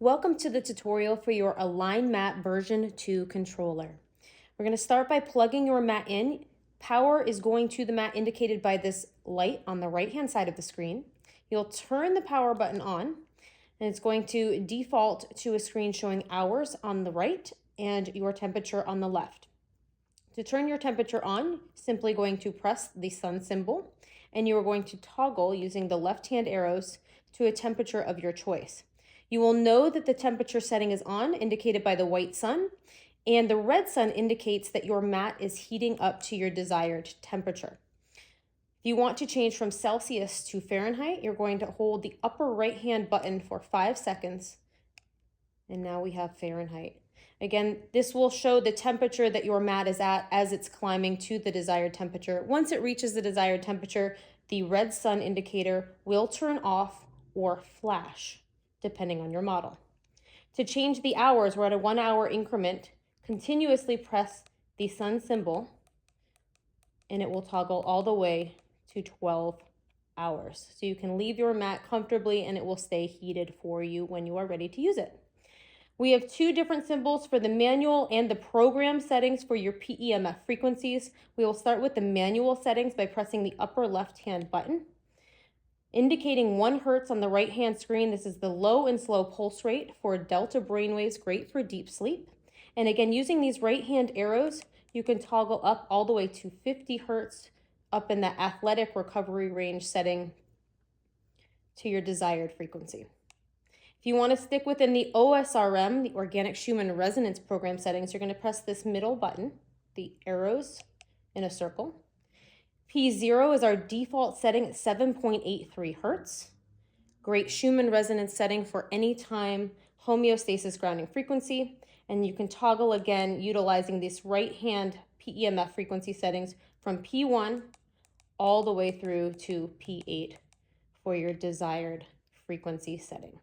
Welcome to the tutorial for your Align Mat version 2 controller. We're going to start by plugging your mat in. Power is going to the mat indicated by this light on the right hand side of the screen. You'll turn the power button on and it's going to default to a screen showing hours on the right and your temperature on the left. To turn your temperature on, simply going to press the sun symbol and you are going to toggle using the left hand arrows to a temperature of your choice. You will know that the temperature setting is on, indicated by the white sun, and the red sun indicates that your mat is heating up to your desired temperature. If you want to change from Celsius to Fahrenheit, you're going to hold the upper right hand button for 5 seconds, and now we have Fahrenheit. Again, this will show the temperature that your mat is at as it's climbing to the desired temperature. Once it reaches the desired temperature, the red sun indicator will turn off or flash, depending on your model. To change the hours, we're at a 1 hour increment. Continuously press the sun symbol and it will toggle all the way to 12 hours. So you can leave your mat comfortably and it will stay heated for you when you are ready to use it. We have two different symbols for the manual and the program settings for your PEMF frequencies. We will start with the manual settings by pressing the upper left hand button. Indicating 1 hertz on the right hand screen, this is the low and slow pulse rate for delta brainwaves, great for deep sleep. And again, using these right hand arrows, you can toggle up all the way to 50 hertz up in the athletic recovery range setting to your desired frequency. If you want to stick within the OSRM, the Organic Schumann Resonance Program settings, you're going to press this middle button, the arrows in a circle. P0 is our default setting at 7.83 hertz. Great Schumann resonance setting for anytime homeostasis grounding frequency. And you can toggle again utilizing this right hand PEMF frequency settings from P1 all the way through to P8 for your desired frequency setting.